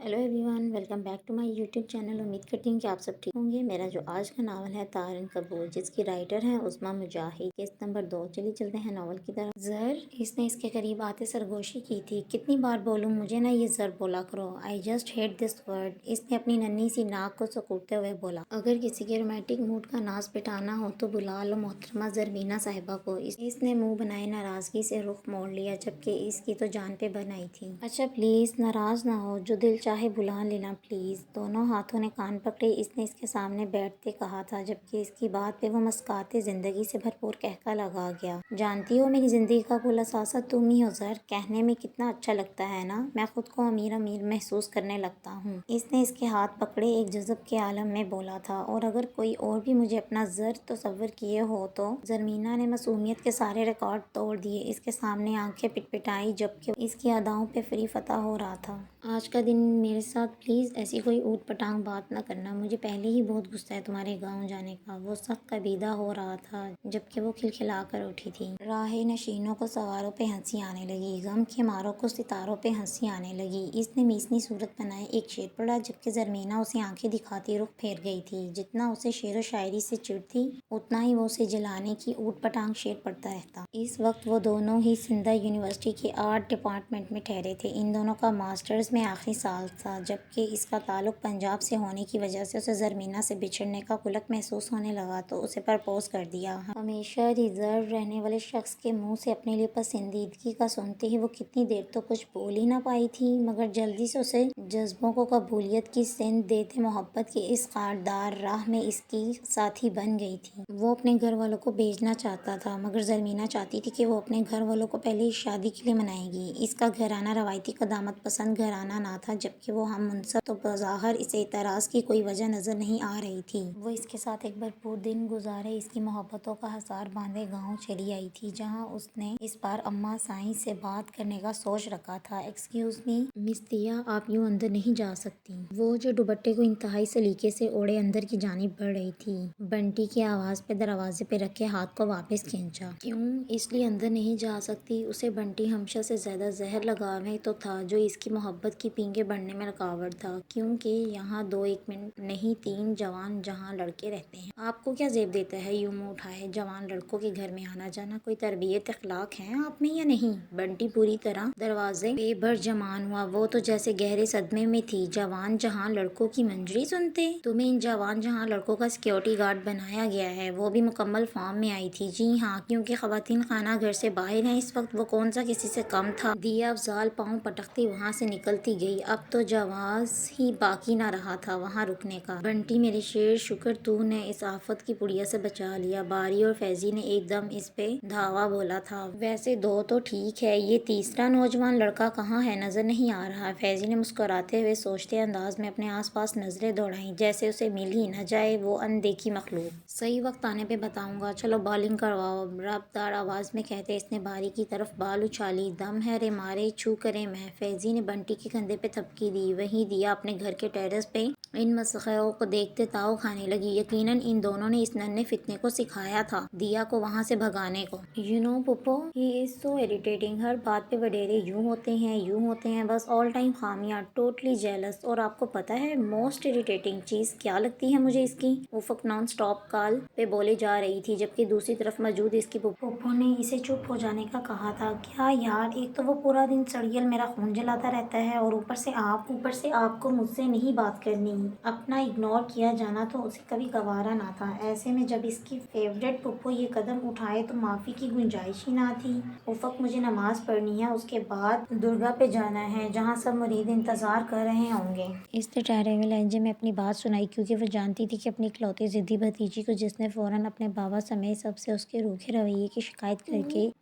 Hello everyone, welcome back to my YouTube channel. उम्मीद करती हूँ कि आप सब ठीक होंगे। मेरा जो आज का नावल है तारिन कपूर, जिसकी राइटर हैं उस्मा मुजाहिद। Case number 2। चलिए चलते हैं नावल की तरफ। जहर, इसने इसके करीब आते सरगोशी की थी। कितनी बार बोलूँ, मुझे ना ये जहर बोला करो। I just hate this word. इसने अपनी नन्ही सी नाक को सुकूरते हुए बोला। अगर किसी के रोमांटिक मूड का नाश पिटाना हो तो बुला लो मोहतरमा जरमीना साहिबा को। इसने मुंह बनाए नाराजगी से रुख मोड़ लिया, जबकि इसकी तो जान पे बनाई थी। अच्छा प्लीज नाराज ना हो, जो दिल चाहे बुला लेना प्लीज। दोनों हाथों ने कान पकड़े इसने इसके सामने बैठते कहा था, जबकि इसकी बात पे वो मुस्कुराते जिंदगी से भरपूर कहका लगा गया। जानती हो, मेरी जिंदगी का कुल असासा तुम ही हो जर। कहने में कितना अच्छा लगता है ना, मैं खुद को अमीर अमीर महसूस करने लगता हूँ। इसने इसके हाथ पकड़े एक जज्ब के आलम में बोला था। और अगर कोई और भी मुझे अपना जर तस्वर किए हो तो। जरमीना ने मासूमियत के सारे रिकॉर्ड तोड़ दिए। इसके सामने आंखें पिटपिटाई, जबकि इसकी अदाओं पे फ्री फतह हो रहा था। आज का दिन मेरे साथ प्लीज़ ऐसी कोई ऊट पटांग बात ना करना। मुझे पहले ही बहुत गुस्सा है तुम्हारे गांव जाने का। वो सख्त कबीदा हो रहा था, जबकि वो खिलखिला कर उठी थी। राहे नशीनों को सवारों पे हंसी आने लगी, गम के मारों को सितारों पे हंसी आने लगी। इसने मीसनी सूरत बनाए एक शेर पढ़ा, जबकि जरमीना उसे आंखें दिखाती रुख फेर गई थी। जितना उसे शेर व शायरी से चिढ़ थी, उतना ही वो उसे जलाने की ऊट पटांग शेर पढ़ता रहता। इस वक्त वो दोनों ही सिंधा यूनिवर्सिटी के आर्ट डिपार्टमेंट में ठहरे थे। इन दोनों का मास्टर्स में आखिरी साल था, जबकि इसका ताल्लुक पंजाब से होने की वजह से उसे जरमीना से बिछड़ने का कुलक महसूस होने लगा, तो उसे प्रपोज कर दिया। हमेशा रिजर्व रहने वाले शख्स के मुंह से अपने लिए पसंदीदगी का सुनते ही वो कितनी देर तो कुछ बोल ही ना पाई थी, मगर जल्दी से उसे जज्बों को कबूलियत की सेंध देते मोहब्बत की इस खारदार राह में इसकी साथी बन गई थी। वो अपने घर वालों को भेजना चाहता था, मगर जरमीना चाहती थी कि वो अपने घर वालों को पहले इस शादी के लिए मनाएगी। इसका घराना रवायती कदामत पसंद घराना ना था, जबकि वो हम मुनसब तो बज़ाहिर इसे इतराज़ की कोई वजह नजर नहीं आ रही थी। वो इसके साथ एक भरपूर दिन गुजारे, इसकी मोहब्बतों का हसार बांधे गाँव चली आई थी, जहाँ उसने इस बार अम्मा साईं से बात करने का सोच रखा था। एक्सक्यूज मी मिस दिया, आप यूँ अंदर नहीं जा सकती। वो जो दुपट्टे को इंतहाई सलीके से ओढ़े अंदर की जानिब बढ़ रही थी। बंटी की आवाज़ पे दरवाजे पे रखे हाथ को वापस खींचा। क्यों? इसलिए अंदर नहीं जा सकती। उसे बंटी हमशा से ज्यादा जहर लगाव है तो था, जो इसकी मोहब्बत की पींगे बढ़ने में रुकावट था। क्योंकि यहाँ 2-1 मिनट नहीं 3 जवान जहाँ लड़के रहते हैं। आपको क्या जेब देता है यूं मुंह उठाए जवान लड़कों के घर में आना जाना? कोई तरबियत अखलाक है आप में या नहीं? बंटी पूरी तरह दरवाजे पे भर जमान हुआ। वो तो जैसे गहरे सदमे में थी। जवान जहाँ लड़कों की मंजरी सुनते? तुम्हें इन जवान जहाँ लड़कों का सिक्योरिटी गार्ड बनाया गया है, वो भी मुकम्मल फॉर्म में आई थी। जी हाँ, क्योंकि खवातीन खाना घर से बाहर है इस वक्त। वो कौन सा किसी से कम था? दिया अफजाल पाँव पटकती वहाँ से निकलती गई। अब तो जवाज ही बाकी ना रहा था वहाँ रुकने का। बंटी मेरे शेर, शुक्र तूने इस आफत की पुड़िया से बचा लिया। बारी और फैजी ने एकदम इस पे धावा बोला था। वैसे 2 तो ठीक है, ये तीसरा नौजवान लड़का कहाँ है? नजर नहीं आ रहा। फैजी ने मुस्कुराते हुए सोचते अंदाज में अपने आसपास नजरें दौड़ाई, जैसे उसे मिल ही न जाए वो अनदेखी मखलूक। सही वक्त आने पे बताऊंगा, चलो बॉलिंग करवाओ, रफ्तार आवाज में कहते इसने बारी की तरफ बाल उछाली। दम है रे मारे छू करे मैं। फैजी ने बंटी के कंधे पे थपकी दी। वहीं दिया अपने घर के टेरेस पे इन मसखरों को देखते ताव खाने लगी। यकीनन इन दोनों ने इस नन्हे फितने को सिखाया था दिया को वहाँ से भगाने को। यू नो पुप्पो, ही इज सो इरिटेटिंग। हर बात पे वडेरे यूं होते हैं, बस ऑल टाइम खामियां, टोटली जेलस। और आपको पता है मोस्ट इरिटेटिंग चीज क्या लगती है मुझे इसकी? उफक नॉन स्टॉप कॉल पे बोले जा रही थी, जबकि दूसरी तरफ मौजूद इसकी पुप्पो ने इसे चुप हो जाने का कहा था। क्या यार, एक तो वो पूरा दिन सड़ियल मेरा खून जलाता रहता है, और ऊपर से आपको मुझसे नहीं बात करनी। अपना इग्नोर किया जाना तो उसे कभी गवारा ना था। ऐसे में जब इसकी फेवरेट पुप्पो ये कदम उठाए तो माफी की गुंजाइश ही ना थी। उफक, मुझे नमाज पढ़नी है, उसके बाद दुर्गा पे जाना है, जहाँ सब मुरीद इंतजार कर रहे होंगे। इसने ठहरे हुए लहजे में अपनी बात सुनाई, क्योंकि वो जानती थी कि अपनी इकलौती जिद्दी भतीजी को, जिसने फौरन अपने बाबा समेत सबसे उसके रूखे रवैये की शिकायत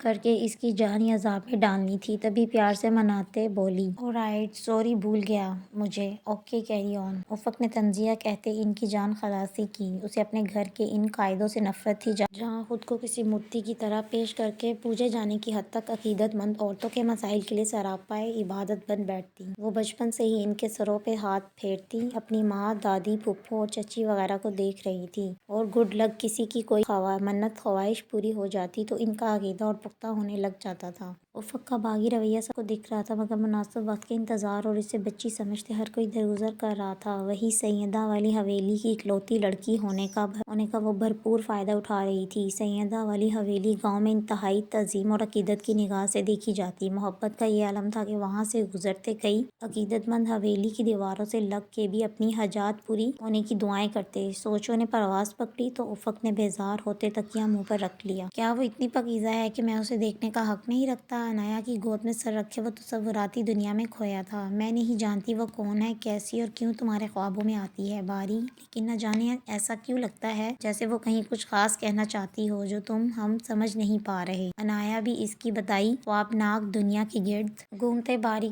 करके इसकी जान या अजाब में डालनी थी। तभी प्यार से मनाते बोली, ऑलराइट सॉरी, भूल गया मुझे, ओके कैरी ऑन। उफक ने तंजिया कहते इनकी जान खलासी की। उसे अपने घर के इन कायदों से नफरत थी, जहाँ खुद को किसी मूर्ति की तरह पेश करके पूजे जाने की हद तक अकीदतमंद औरतों के मसाइल के लिए सरापाए इबादत बन बैठती। वो बचपन से ही इनके सरों पे हाथ फेरती, अपनी माँ, दादी, फुप्पो और चची वगैरह को देख रही थी। और गुड लक, किसी की कोई मन्नत ख्वाहिश पूरी हो जाती तो इनका अकीदा और पुख्ता होने लग जाता था। افق کا باغی رویہ سب کو دکھ رہا تھا، مگر مناسب وقت کے انتظار اور اسے بچی سمجھتے ہر کوئی درگزر کر رہا تھا۔ وہی سیدہ والی حویلی کی اکلوتی لڑکی ہونے کا وہ بھرپور فائدہ اٹھا رہی تھی۔ سیدہ والی حویلی گاؤں میں انتہائی تعظیم اور عقیدت کی نگاہ سے دیکھی جاتی۔ محبت کا یہ عالم تھا کہ وہاں سے گزرتے کئی عقیدت مند حویلی کی دیواروں سے لگ کے بھی اپنی حاجات پوری ہونے کی دعائیں کرتے۔ سوچوں نے پرواز پکڑی تو افق نے بیزار ہوتے تکیہ منہ پر رکھ لیا۔ کیا وہ اتنی پاکیزہ ہے کہ میں اسے دیکھنے کا حق نہیں رکھتا؟ عنایا کی گود میں سر رکھے وہ تصوراتی دنیا میں کھویا تھا۔ میں نہیں جانتی وہ کون ہے، کیسی اور کیوں تمہارے خوابوں میں آتی ہے باری، لیکن نہ جانے ایسا کیوں لگتا ہے جیسے وہ کہیں کچھ خاص کہنا چاہتی ہو جو ہم سمجھ نہیں پا رہے۔ عنایا بھی اس کی بتائی خوابناک دنیا کے گرد گھومتے باری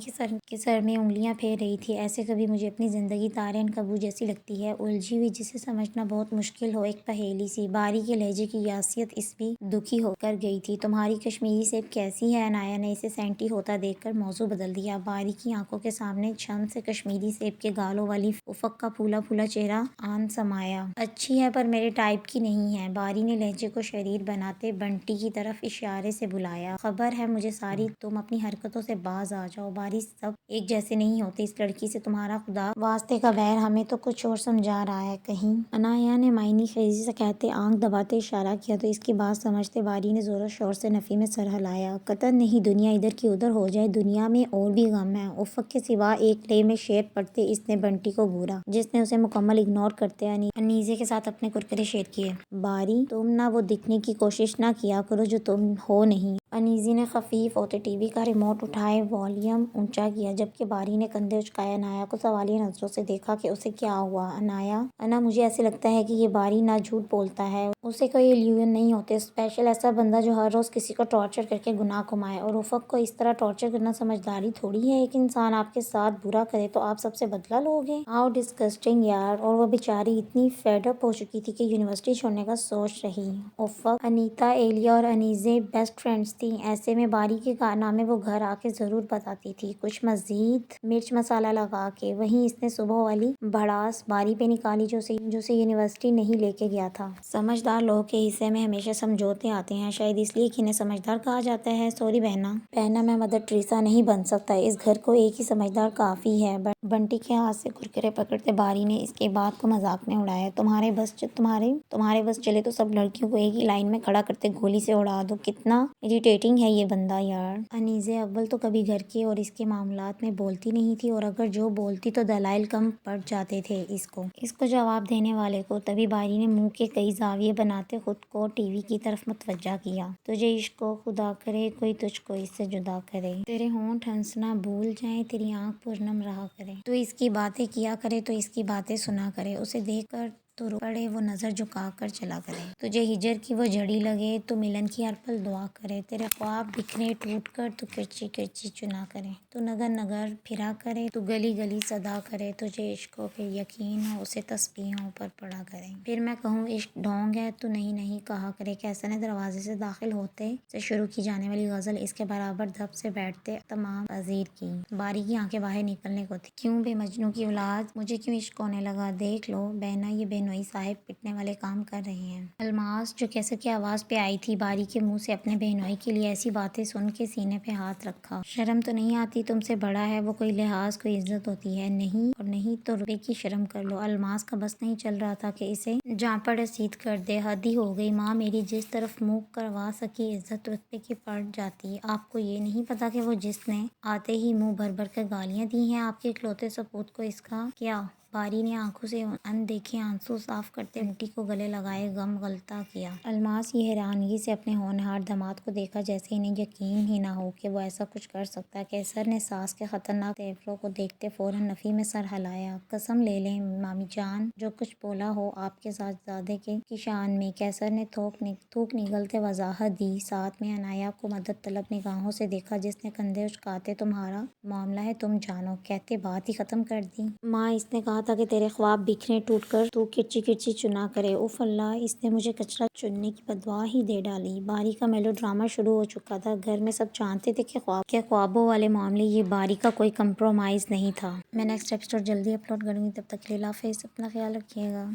کے سر میں انگلیاں پھیر رہی تھی۔ ایسے کبھی مجھے اپنی زندگی تارے عنکبوت جیسی لگتی ہے، الجھی ہوئی جسے سمجھنا بہت مشکل ہو، ایک پہیلی سی۔ باری کے لہجے کی یاسیت اس بھی دکھی ہو کر گئی تھی۔ تمہاری کشمیری سیب کیسی ہے؟ عنایا نے اسے سینٹی ہوتا دیکھ کر موضوع بدل دیا۔ باری کی آنکھوں کے سامنے چھم سے کشمیری سیب کے گالوں والی افق کا پھولا پھولا چہرہ آن سمایا۔ اچھی ہے پر میرے ٹائپ کی نہیں ہے۔ باری نے لہجے کو شریر بناتے بنٹی کی طرف اشارے سے بلایا۔ خبر ہے مجھے ساری، تم اپنی حرکتوں سے باز آ جاؤ۔ باری سب ایک جیسے نہیں ہوتے، اس لڑکی سے تمہارا خدا واسطے کا ویر ہمیں تو کچھ اور سمجھا رہا ہے کہیں۔ عنایا نے معنی خیزی سے کہتے آنکھ دباتے اشارہ کیا تو اس کی بات سمجھتے باری نے زور و شور سے نفی میں سر ہلایا۔ قطعاً نہیں، دنیا ادھر کی ادھر ہو جائے، دنیا میں اور بھی غم ہیں۔ افق کے سوا ایک لے میں شعر پڑھتے اس نے بنٹی کو گھورا، جس نے اسے مکمل اگنور کرتے انیزے کے ساتھ اپنے کرکرے شیئر کیے۔ باری، تم نہ وہ دکھنے کی کوشش نہ کیا کرو جو تم ہو نہیں۔ انیزے نے خفیف ہوتے ٹی وی کا ریموٹ اٹھائے والیوم اونچا کیا، جبکہ باری نے کندھے اچکائے۔ عنایا کو سوالیہ نظروں سے دیکھا کہ اسے کیا ہوا۔ انا مجھے ایسے لگتا ہے کہ یہ باری نہ جھوٹ بولتا ہے، اسے کوئی ایلیوژن نہیں ہوتے، اسپیشل ایسا بندہ جو ہر روز کسی کو ٹارچر کر کے گناہ کمائے۔ اور افق کو اس طرح ٹارچر کرنا سمجھداری تھوڑی ہے، ایک انسان آپ کے ساتھ برا کرے تو آپ سب سے بدلہ لوگے۔ ہاؤ ڈسگسٹنگ یار۔ اور وہ بیچاری اتنی فیڈ اپ ہو چکی تھی کہ یونیورسٹی چھوڑنے کا سوچ رہی۔ افق، انیتا، ایلیا اور انیزے بیسٹ فرینڈز تھیں، ایسے میں باری کے کارنامے وہ گھر آ کے ضرور بتاتی تھی، کچھ مزید مرچ مسالہ لگا کے۔ وہیں اس نے صبح والی بھڑاس باری پہ نکالی جو اسے یونیورسٹی نہیں لے کے گیا تھا۔ سمجھدار لوگوں کے حصے میں ہمیشہ سمجھوتے آتے ہیں، شاید اس لیے کہ انہیں سمجھدار کہا جاتا ہے۔ سوری بہنا، میں مدر ٹریسا نہیں بن سکتا، اس گھر کو ایک ہی سمجھدار کافی ہے۔ بنٹی کے ہاتھ سے کرکرے پکڑتے باری نے اس کے بات کو مذاق میں اڑایا۔ تمہارے بس چلے تو سب لڑکیوں کو ایک ہی لائن میں کھڑا کرتے گولی سے اڑا دو، کتنا اریٹیٹنگ ہے یہ بندہ یار۔ انیزے اول تو کبھی گھر کے اور اس کے معاملات میں بولتی نہیں تھی، اور اگر جو بولتی تو دلائل کم پڑ جاتے تھے اس کو جواب دینے والے کو۔ تبھی باری نے منہ کے کئی زاویے بناتے خود کو ٹی وی کی طرف متوجہ کیا۔ تجھے عشق ہو، خدا کرے کوئی تجھ کو اس سے جدا کرے، تیرے ہونٹ ہنسنا بھول جائیں، تیری آنکھ پرنم رہا کرے، تو اس کی باتیں کیا کرے، تو اس کی باتیں سنا کرے، اسے دیکھ کر تو رو پڑے وہ نظر جھکا کر چلا کرے، تجھے ہجر کی وہ جھڑی لگے تو ملن کی ہر پل دعا کرے، تیرے خواب بکھرے ٹوٹ کر تو کرچی کرچی چنا کرے، تو نگر نگر پھرا کرے، تو گلی گلی صدا کرے، تجھے عشق ہو پھر یقین ہو اسے تسبیحوں پر پڑھا کرے، پھر میں کہوں عشق ڈھونگ ہے تو نہیں نہیں کہا کرے۔ کیسر نے دروازے سے داخل ہوتے سے شروع کی جانے والی غزل اس کے برابر دھپ سے بیٹھتے تمام پذیر کی۔ باری کی آنکھیں باہر نکلنے کو تھی۔ کیوں بے مجنوں کی اولاد، مجھے کیوں عشق ہونے لگا، دیکھ لو بہنا یہ بے نوئی صاحب پٹنے والے کام کر رہے ہیں۔ الماس، جو کیسر کی آواز پہ آئی تھی، باری کے منہ سے اپنے بہنوئی کے لیے ایسی باتیں سن کے سینے پہ ہاتھ رکھا۔ شرم تو نہیں آتی، تم سے بڑا ہے وہ، کوئی لحاظ کوئی عزت ہوتی ہے نہیں، اور نہیں تو روپے کی شرم کر لو۔ الماس کا بس نہیں چل رہا تھا کہ اسے جانپڑ رسید کر دے۔ حد ہی ہو گئی، ماں میری جس طرف منہ کروا سکی عزت رتبے کی پڑ جاتی۔ آپ کو یہ نہیں پتا کہ وہ جس نے آتے ہی منہ بھر بھر کر گالیاں دی ہیں آپ کے اکلوتے سپوت کو، اس کا کیا؟ باری نے آنکھوں سے ان دیکھے آنسو صاف کرتے بنٹی کو گلے لگائے غم غلطہ کیا۔ الماس یہ حیرانگی سے اپنے ہونہار داماد کو دیکھا جیسے انہیں یقین ہی نہ ہو کہ وہ ایسا کچھ کر سکتا ہے۔ کیسر نے ساس کے خطرناک تیوروں کو دیکھتے فوراً نفی میں سر ہلایا۔ قسم لے لیں مامی جان، جو کچھ بولا ہو آپ کے صاحبزادے کی شان میں۔ کیسر نے تھوک نگلتے وضاحت دی، ساتھ میں عنایا کو مدد طلب نگاہوں سے دیکھا جس نے کندھے اچکاتے تمہارا معاملہ ہے تم جانو کہتے بات ہی ختم کر دی۔ ماں، اس نے کہا تھا کہ تیرے خواب بکھرے ٹوٹ کر تو کرچی کرچی چنا کرے۔ اف اللہ، اس نے مجھے کچرا چننے کی بددعا ہی دے ڈالی۔ باری کا میلو ڈرامہ شروع ہو چکا تھا۔ گھر میں سب جانتے تھے کہ خوابوں والے معاملے یہ باری کا کوئی کمپرومائز نہیں تھا۔ میں نیکسٹ ایپیسوڈ جلدی اپلوڈ کروں گی، تب تک کے لیے اللہ حافظ، اپنا خیال رکھیے گا۔